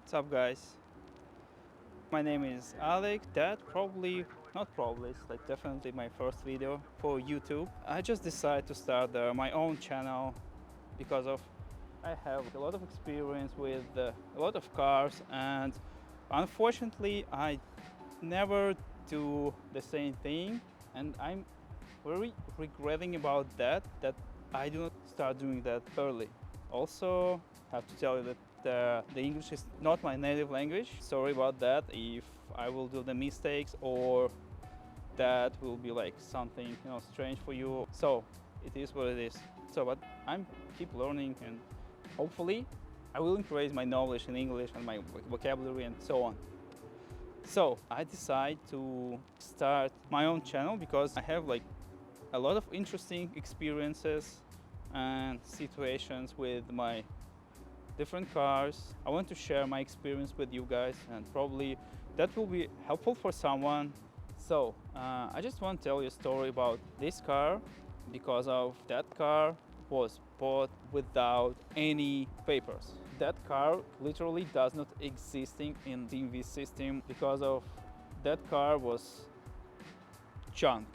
What's up, guys? My name is Alex. It's like definitely my first video for YouTube. I just decided to start my own channel because of I have a lot of experience with a lot of cars, and unfortunately I never do the same thing, and I'm very regretting about that I do not start doing that early. Also, have to tell you that the English is not my native language. Sorry about that if I will do the mistakes or that will be like something strange for you. So it is what it is. So but I'm keep learning, and hopefully I will increase my knowledge in English and my vocabulary and so on. So I decided to start my own channel because I have like a lot of interesting experiences and situations with my different cars. I want to share my experience with you guys, and probably that will be helpful for someone. So I just want to tell you a story about this car because of that car was bought without any papers. That car literally does not existing in the DMV system because of that car was junk.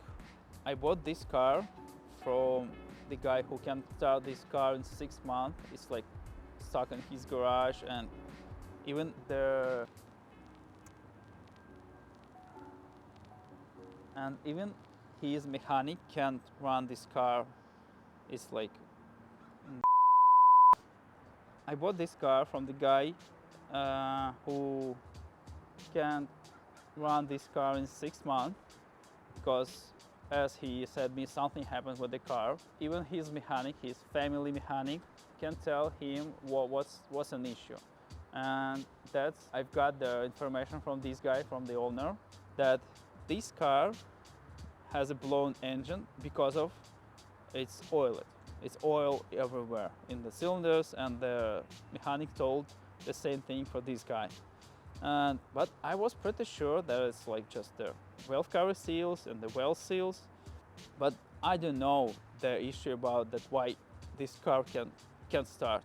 I bought this car from the guy who can start this car in 6 months. It's like stuck in his garage, and even his mechanic can't run this car. It's like I bought this car from the guy who can't run this car in 6 months because, as he said me, something happened with the car. Even his mechanic, his family mechanic, can tell him what's an issue. And I've got the information from this guy, from the owner, that this car has a blown engine because of it's oiled. It's oil everywhere in the cylinders, and the mechanic told the same thing for this guy. But I was pretty sure that it's like just the valve cover seals and the well seals, but I don't know the issue about that, why this car can't start.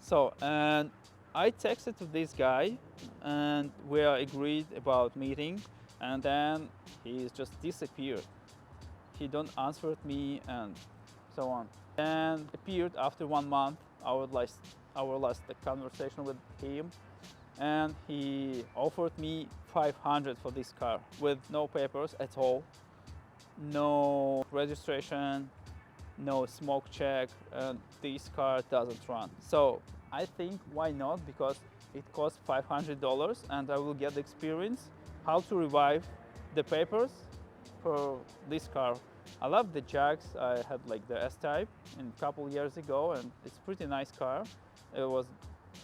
So, and I texted to this guy, and we agreed about meeting, and then he just disappeared. He don't answer me and so on. And appeared after 1 month, our last conversation with him, and he offered me 500 for this car with no papers at all, no registration, no smoke check, and this car doesn't run. So I think why not, because it costs $500 and I will get the experience how to revive the papers for this car. I love the Jags. I had like the S-Type a couple years ago, and it's a pretty nice car. It was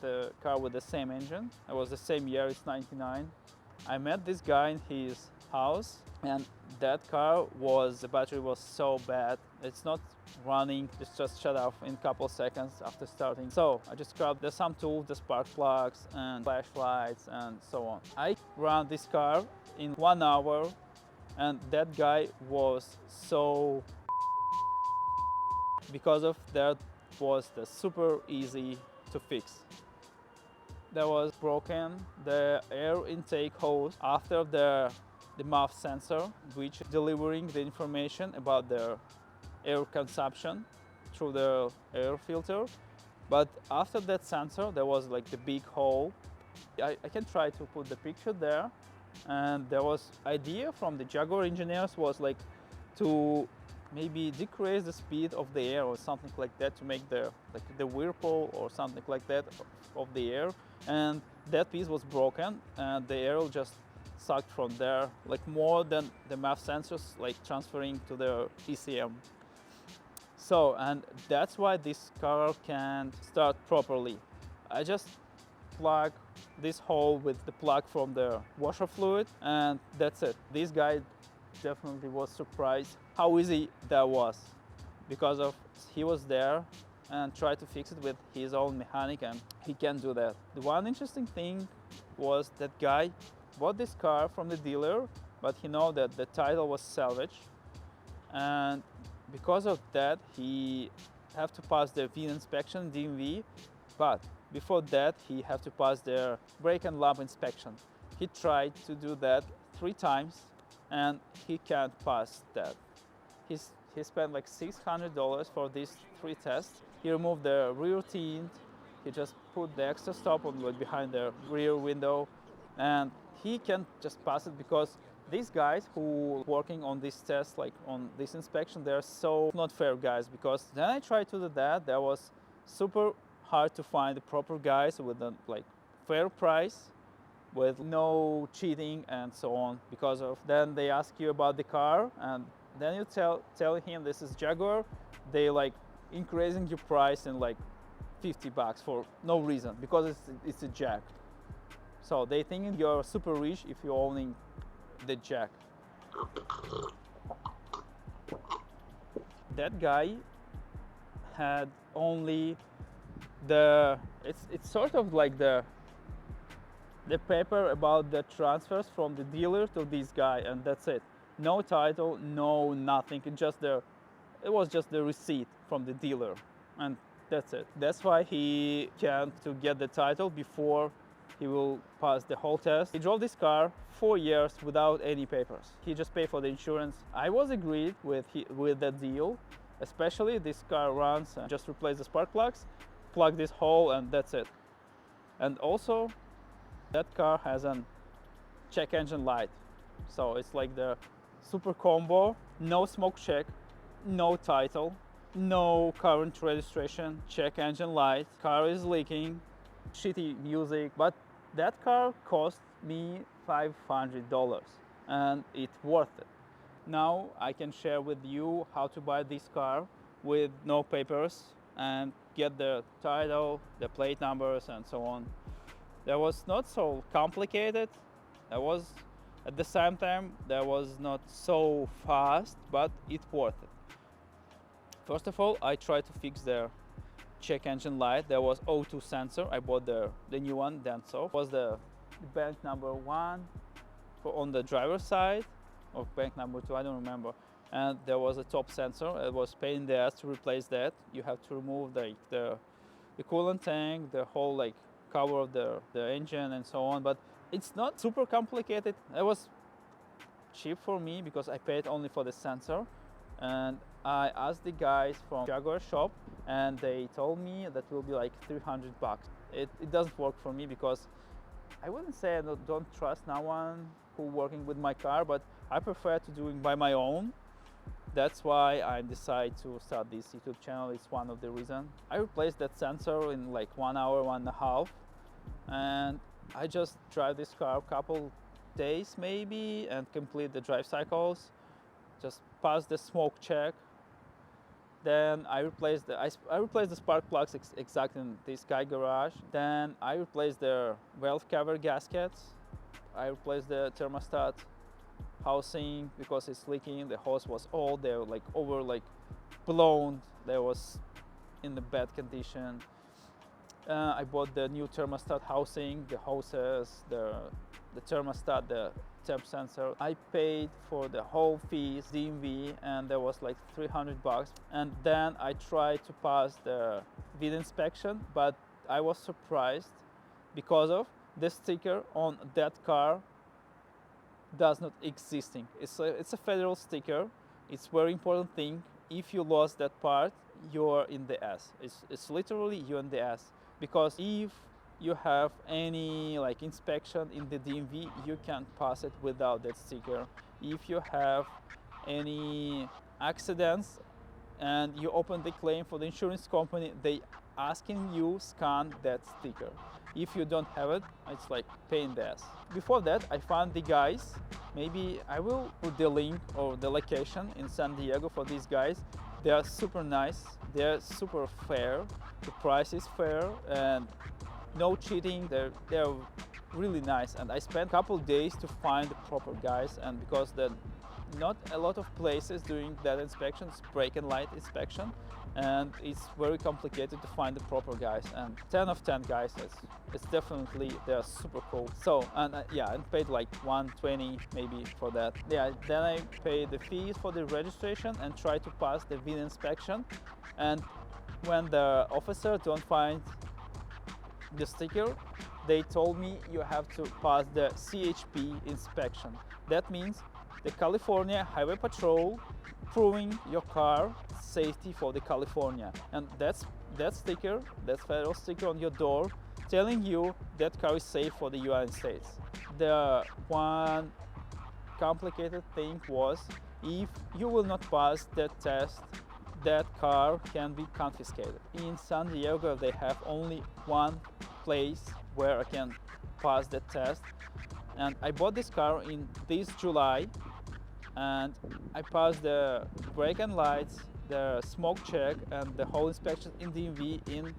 the car with the same engine. It was the same year, it's 99. I met this guy in his house, and that car the battery was so bad. It's not running, it's just shut off in a couple seconds after starting. So I just grabbed some tools, the spark plugs and flashlights and so on. I ran this car in 1 hour, and that guy was so, because of that was the super easy to fix. That was broken the air intake hose after the MUF sensor, which is delivering the information about the air consumption through the air filter. But after that sensor, there was like the big hole. I can try to put the picture there. And there was idea from the Jaguar engineers was like to maybe decrease the speed of the air or something like that, to make the whirlpool or something like that of the air. And that piece was broken, and the air just sucked from there, like more than the MUF sensors, like transferring to the ECM. So, and that's why this car can't start properly. I just plug this hole with the plug from the washer fluid, and that's it. This guy definitely was surprised how easy that was, because of he was there and tried to fix it with his own mechanic, and he can do that. The one interesting thing was that guy bought this car from the dealer, but he know that the title was salvage, and because of that he have to pass the VIN inspection, DMV, But before that, he had to pass their brake and lamp inspection. He tried to do that 3 times and he can't pass that. He spent like $600 for these 3 tests. He removed the rear tint, he just put the extra stop on like behind the rear window, and he can't just pass it because these guys who working on this test, like on this inspection, they're so not fair guys, because then I tried to do that. There was super hard to find the proper guys with a like fair price, with no cheating and so on. Because of then they ask you about the car, and then you tell him this is Jaguar, they like increasing your price in like $50 for no reason, because it's a Jag. So they think you're super rich if you're owning the Jag. That guy had only the it's sort of like the paper about the transfers from the dealer to this guy, and that's it. No title, no nothing. It was just the receipt from the dealer, and that's it. That's why he can't to get the title before he will pass the whole test. He drove this car 4 years without any papers. He just paid for the insurance. I was agreed with the deal, especially this car runs and just replace the spark plugs, plug this hole, and that's it. And also that car has a check engine light, so it's like the super combo. No smoke check, no title, no current registration, check engine light, car is leaking, shitty music, but that car cost me $500 and it's worth it. Now I can share with you how to buy this car with no papers and get the title, the plate numbers, and so on. That was not so complicated. That was at the same time that was not so fast, but it's worth it. First of all, I tried to fix the check engine light. There was O2 sensor. I bought the new one, then so was the bank number 1 on the driver's side, or bank number 2, I don't remember. And there was a top sensor. It was pain in the ass to replace that. You have to remove the coolant tank, the whole like cover of the engine and so on. But it's not super complicated. It was cheap for me because I paid only for the sensor. And I asked the guys from Jaguar shop, and they told me that will be like $300. It doesn't work for me because I wouldn't say I don't trust no one who working with my car, but I prefer to do it by my own. That's why I decided to start this YouTube channel. It's one of the reasons. I replaced that sensor in like 1 hour, 1.5, and I just drive this car a couple days maybe and complete the drive cycles. Just pass the smoke check. Then I replaced the spark plugs exactly in this guy garage. Then I replaced the valve cover gaskets. I replaced the thermostat housing because it's leaking. The hose was old. They were like blown. They was in the bad condition. I bought the new thermostat housing, the hoses, the thermostat, the temp sensor. I paid for the whole fees, DMV, and there was like $300. And then I tried to pass the VIN inspection, but I was surprised because of the sticker on that car does not existing. It's a federal sticker. It's very important thing. If you lost that part, you're in the ass. It's literally you're in the ass, because if you have any like inspection in the DMV, you can't pass it without that sticker. If you have any accidents and you open the claim for the insurance company, they asking you scan that sticker. If you don't have it, it's like pain in the ass. Before that, I found the guys. Maybe I will put the link or the location in San Diego for these guys. They are super nice. They are super fair. The price is fair and no cheating. They're really nice. And I spent a couple days to find the proper guys, and because not a lot of places doing that inspection, it's brake and light inspection, and it's very complicated to find the proper guys. And 10 of 10 guys, it's definitely, they're super cool. So, and yeah, I paid like $120 maybe for that. Yeah, then I paid the fees for the registration and try to pass the VIN inspection. And when the officer don't find the sticker, they told me you have to pass the CHP inspection. That means the California Highway Patrol proving your car safety for the California. And that sticker, that federal sticker on your door, telling you that car is safe for the United States. The one complicated thing was, if you will not pass that test, that car can be confiscated. In San Diego, they have only one place where I can pass that test. And I bought this car in this July, and I passed the brake and lights, the smoke check, and the whole inspection in DMV in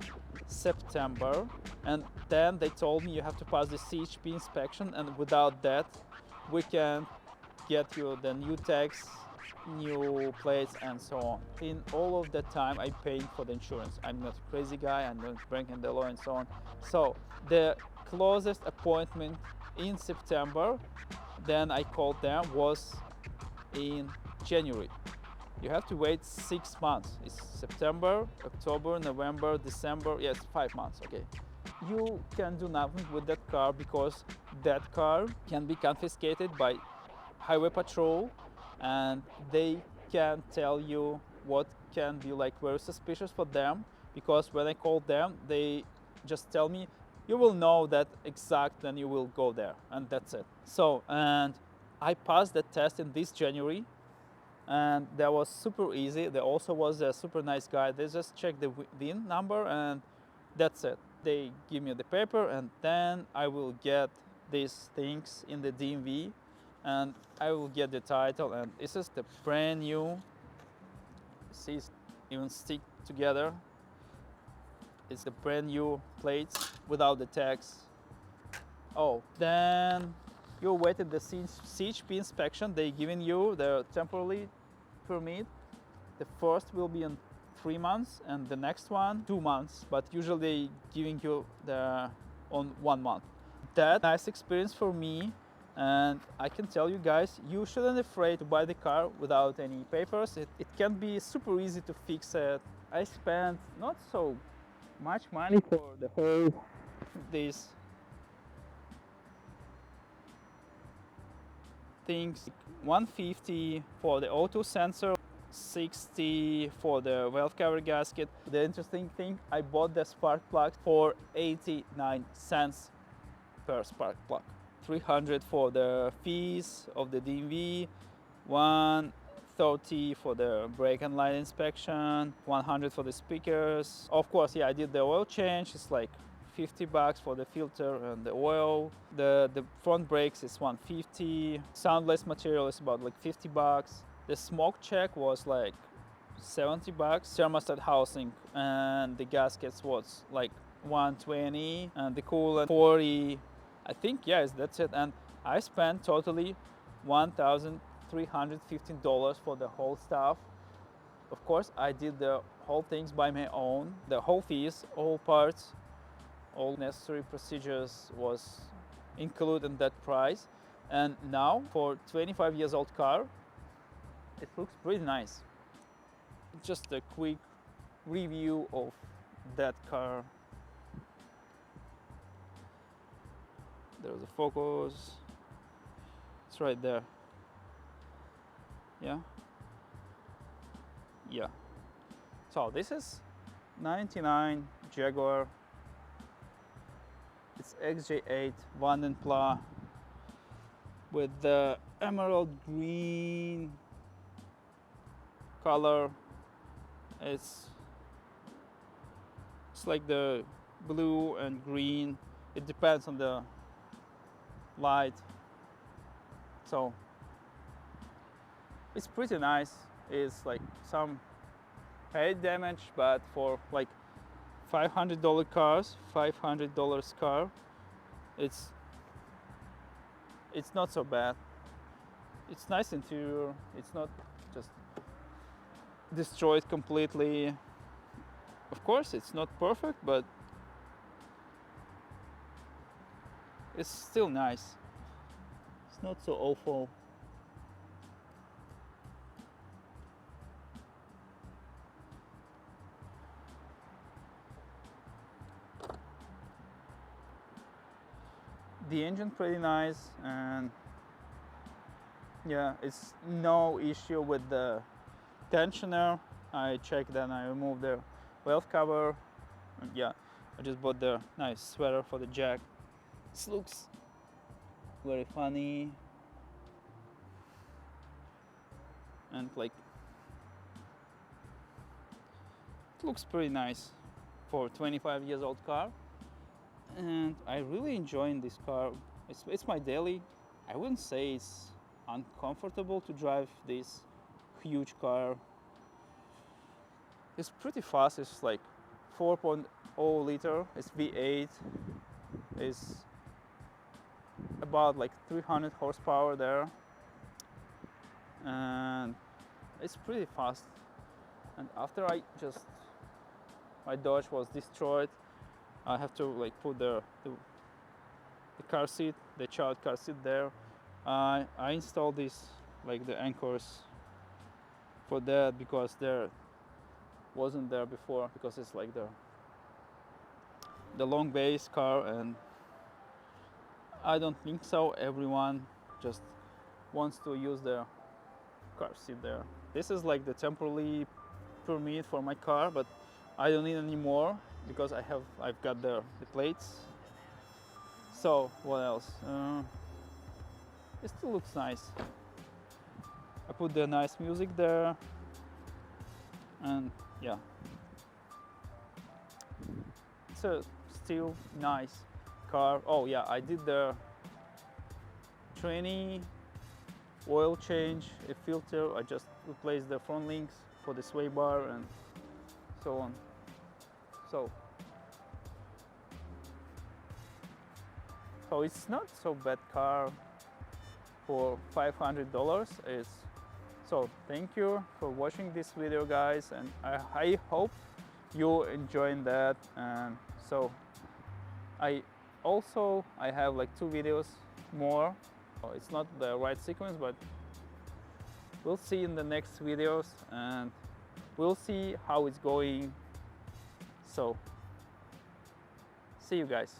September. And then they told me you have to pass the CHP inspection, and without that, we can get you the new tags, new plates, and so on. In all of that time, I paid for the insurance. I'm not a crazy guy, I'm not breaking the law and so on. So the closest appointment in September, then I called them, was in January. You have to wait 6 months. It's September, October, November, December. Yes, 5 months. Okay. You can do nothing with that car because that car can be confiscated by Highway Patrol, and they can tell you what can be like very suspicious for them, because when I called them, they just tell me you will know that exact when you will go there, and that's it. So, and I passed the test in this January, and that was super easy. There also was a super nice guy. They just check the VIN number and that's it. They give me the paper, and then I will get these things in the DMV, and I will get the title. And this is the brand new. See, it's even stick together. It's the brand new plates without the tags. Oh, then you waited the CHP inspection. They giving you the temporary permit. The first will be in 3 months, and the next one 2 months. But usually they giving you the on 1 month. That nice experience for me, and I can tell you guys, you shouldn't afraid to buy the car without any papers. It can be super easy to fix it. I spent not so much money for the whole these things. 150 for the auto sensor, 60 for the valve cover gasket. The interesting thing, I bought the spark plug for 89 cents per spark plug. 300 for the fees of the DMV, 130 for the brake and light inspection, 100 for the speakers. Of course, yeah, I did the oil change. It's like $50 for the filter and the oil. The front brakes is 150. Soundless material is about like $50. The smoke check was like $70. Thermostat housing and the gaskets was like 120, and the coolant 40. I think, yes, that's it. And I spent totally $1,315 for the whole stuff. Of course, I did the whole things by my own. The whole fees, all parts, all necessary procedures was included in that price. And now, for 25 years old car, it looks pretty nice. Just a quick review of that car. There's a focus. It's right there. Yeah. Yeah. So this is 99 Jaguar. It's XJ8 Vanden Plas with the emerald green color. It's like the blue and green. It depends on the light. So it's pretty nice. It's like some paint damage, but for like $500 cars, $500 car, it's not so bad. It's nice interior. It's not just destroyed completely. Of course, it's not perfect, but it's still nice. It's not so awful. the engine pretty nice, and yeah, it's no issue with the tensioner. I checked and I removed the valve cover, and yeah, I just bought the nice sweater for the Jag. This looks very funny, and like it looks pretty nice for 25 years old car, and I really enjoying this car. It's my daily. I wouldn't say it's uncomfortable to drive this huge car. It's pretty fast. It's like 4.0 liter. It's V8. It's about like 300 horsepower there, and it's pretty fast. And after my Dodge was destroyed, I have to like put the car seat, the child car seat there. I installed this, like the anchors for that, because there wasn't there before, because it's like the long base car, and I don't think so everyone just wants to use the car seat there. This is like the temporary permit for my car, but I don't need any more because I've got the plates. So what else? It still looks nice. I put the nice music there, and yeah, it's a still nice car. Oh yeah, I did the tranny oil change, a filter. I just replaced the front links for the sway bar and so on. So it's not so bad car for $500. So thank you for watching this video, guys, and I hope you enjoying that. And so I have like 2 videos more. It's not the right sequence, but we'll see in the next videos, and we'll see how it's going. So see you guys.